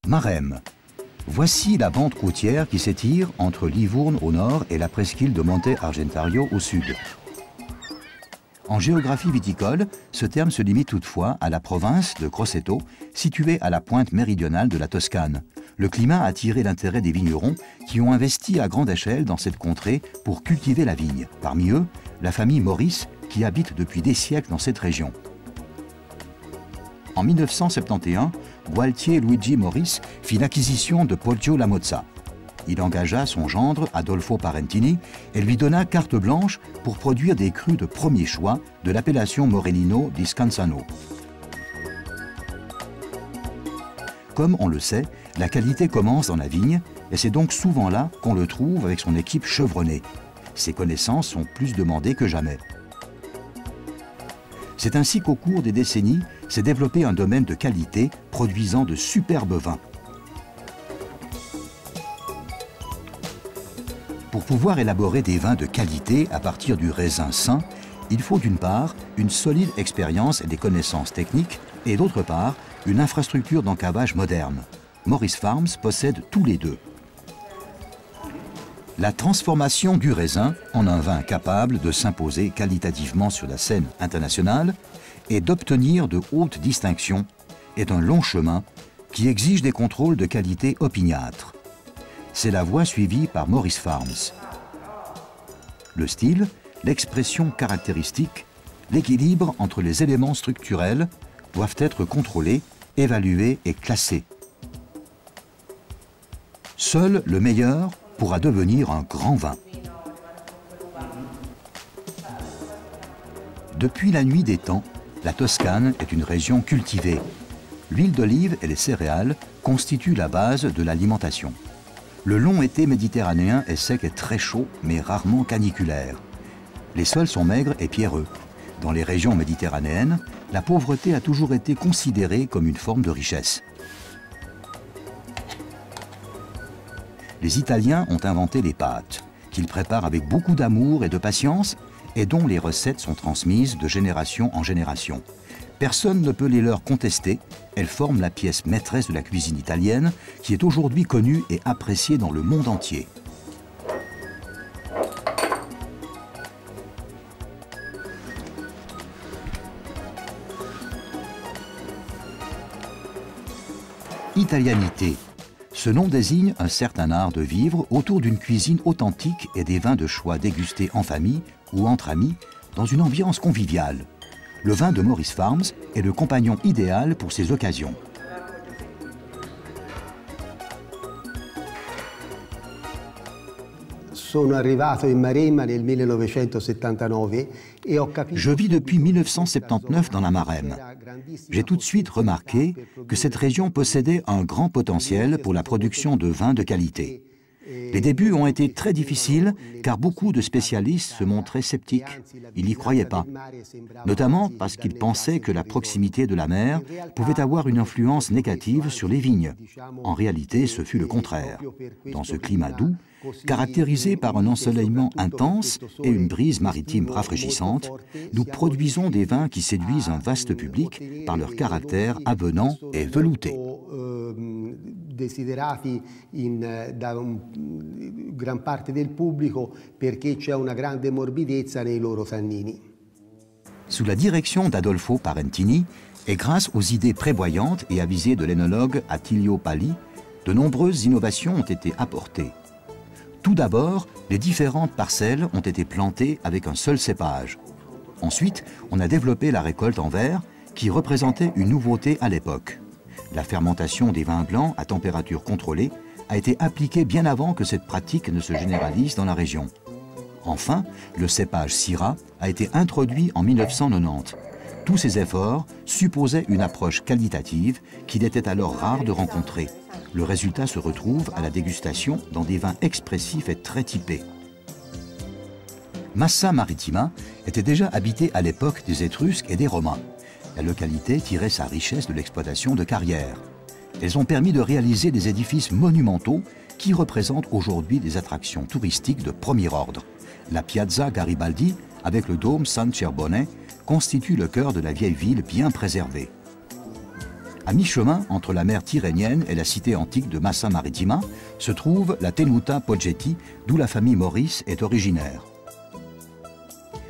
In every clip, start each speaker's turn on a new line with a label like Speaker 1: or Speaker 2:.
Speaker 1: Marem. Voici la bande côtière qui s'étire entre Livourne au nord et la presqu'île de Monte Argentario au sud. En géographie viticole, ce terme se limite toutefois à la province de Grosseto, située à la pointe méridionale de la Toscane. Le climat a attiré l'intérêt des vignerons qui ont investi à grande échelle dans cette contrée pour cultiver la vigne. Parmi eux, la famille Maurice qui habite depuis des siècles dans cette région. En 1971, Gualtier Luigi Maurice fit l'acquisition de Poggio La Mozza. Il engagea son gendre Adolfo Parentini et lui donna carte blanche pour produire des crus de premier choix de l'appellation Morellino di Scansano. Comme on le sait, la qualité commence dans la vigne et c'est donc souvent là qu'on le trouve avec son équipe chevronnée. Ses connaissances sont plus demandées que jamais. C'est ainsi qu'au cours des décennies s'est développé un domaine de qualité produisant de superbes vins. Pour pouvoir élaborer des vins de qualité à partir du raisin sain, il faut d'une part une solide expérience et des connaissances techniques et d'autre part une infrastructure d'encavage moderne. Maurice Farms possède tous les deux. La transformation du raisin en un vin capable de s'imposer qualitativement sur la scène internationale et d'obtenir de hautes distinctions est un long chemin qui exige des contrôles de qualité opiniâtres. C'est la voie suivie par Maurice Farms. Le style, l'expression caractéristique, l'équilibre entre les éléments structurels doivent être contrôlés, évalués et classés. Seul le meilleur pourra devenir un grand vin. Depuis la nuit des temps, la Toscane est une région cultivée. L'huile d'olive et les céréales constituent la base de l'alimentation. Le long été méditerranéen est sec et très chaud, mais rarement caniculaire. Les sols sont maigres et pierreux. Dans les régions méditerranéennes, la pauvreté a toujours été considérée comme une forme de richesse. Les Italiens ont inventé les pâtes, qu'ils préparent avec beaucoup d'amour et de patience, et dont les recettes sont transmises de génération en génération. Personne ne peut les leur contester, elles forment la pièce maîtresse de la cuisine italienne, qui est aujourd'hui connue et appréciée dans le monde entier. Italianité. Ce nom désigne un certain art de vivre autour d'une cuisine authentique et des vins de choix dégustés en famille ou entre amis dans une ambiance conviviale. Le vin de Maurice Farms est le compagnon idéal pour ces occasions. Je vis depuis 1979 dans la Maremme. J'ai tout de suite remarqué que cette région possédait un grand potentiel pour la production de vins de qualité. Les débuts ont été très difficiles car beaucoup de spécialistes se montraient sceptiques. Ils n'y croyaient pas, notamment parce qu'ils pensaient que la proximité de la mer pouvait avoir une influence négative sur les vignes. En réalité, ce fut le contraire. Dans ce climat doux, caractérisé par un ensoleillement intense et une brise maritime rafraîchissante, nous produisons des vins qui séduisent un vaste public par leur caractère avenant et velouté.
Speaker 2: Desiderati da gran parte del pubblico perché c'è una grande morbidezza nei loro tannini.
Speaker 1: Sous la direction d'Adolfo Parentini et grâce aux idées prévoyantes et avisées de l'énologue Attilio Pali, de nombreuses innovations ont été apportées. Tout d'abord, les différentes parcelles ont été plantées avec un seul cépage. Ensuite, on a développé la récolte en verre qui représentait une nouveauté à l'époque. La fermentation des vins blancs à température contrôlée a été appliquée bien avant que cette pratique ne se généralise dans la région. Enfin, le cépage Syrah a été introduit en 1990. Tous ces efforts supposaient une approche qualitative qu'il était alors rare de rencontrer. Le résultat se retrouve à la dégustation dans des vins expressifs et très typés. Massa Marittima était déjà habitée à l'époque des Étrusques et des Romains. La localité tirait sa richesse de l'exploitation de carrières. Elles ont permis de réaliser des édifices monumentaux qui représentent aujourd'hui des attractions touristiques de premier ordre. La Piazza Garibaldi, avec le dôme San Cerbone, constitue le cœur de la vieille ville bien préservée. À mi-chemin entre la mer Tyrrhénienne et la cité antique de Massa Marittima se trouve la Tenuta Poggetti, d'où la famille Maurice est originaire.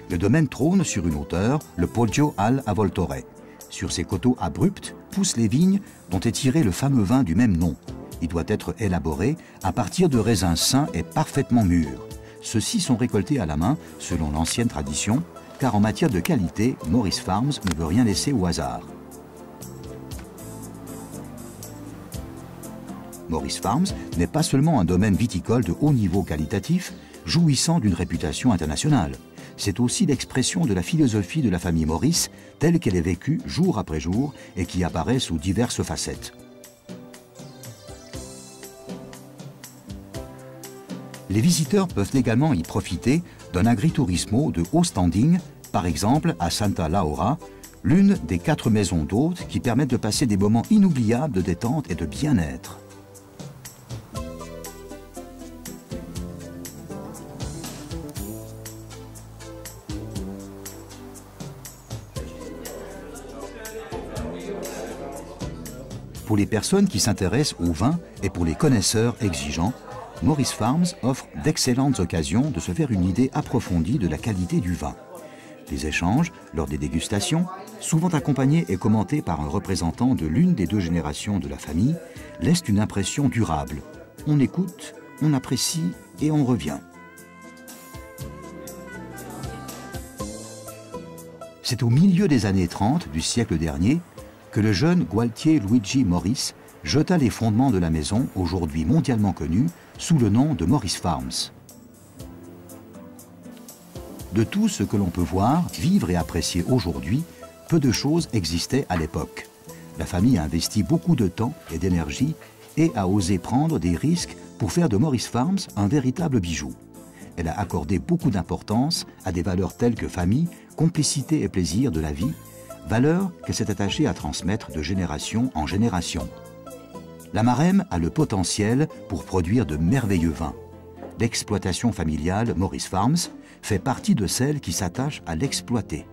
Speaker 1: Le domaine trône sur une hauteur, le Poggio al Avoltore. Sur ces coteaux abrupts poussent les vignes dont est tiré le fameux vin du même nom. Il doit être élaboré à partir de raisins sains et parfaitement mûrs. Ceux-ci sont récoltés à la main, selon l'ancienne tradition, car en matière de qualité, Maurice Farms ne veut rien laisser au hasard. Maurice Farms n'est pas seulement un domaine viticole de haut niveau qualitatif, jouissant d'une réputation internationale. C'est aussi l'expression de la philosophie de la famille Maurice, telle qu'elle est vécue jour après jour et qui apparaît sous diverses facettes. Les visiteurs peuvent également y profiter d'un agriturismo de haut standing, par exemple à Santa Laura, l'une des 4 maisons d'hôtes qui permettent de passer des moments inoubliables de détente et de bien-être. Pour les personnes qui s'intéressent au vin et pour les connaisseurs exigeants, Maurice Farms offre d'excellentes occasions de se faire une idée approfondie de la qualité du vin. Les échanges, lors des dégustations, souvent accompagnés et commentés par un représentant de l'une des 2 générations de la famille, laissent une impression durable. On écoute, on apprécie et on revient. C'est au milieu des années 30 du siècle dernier que le jeune Gualtier Luigi Maurice jeta les fondements de la maison, aujourd'hui mondialement connue, sous le nom de Maurice Farms. De tout ce que l'on peut voir, vivre et apprécier aujourd'hui, peu de choses existaient à l'époque. La famille a investi beaucoup de temps et d'énergie et a osé prendre des risques pour faire de Maurice Farms un véritable bijou. Elle a accordé beaucoup d'importance à des valeurs telles que famille, complicité et plaisir de la vie, valeurs qu'elle s'est attachée à transmettre de génération en génération. La Maremme a le potentiel pour produire de merveilleux vins. L'exploitation familiale Maurice Farms fait partie de celles qui s'attachent à l'exploiter.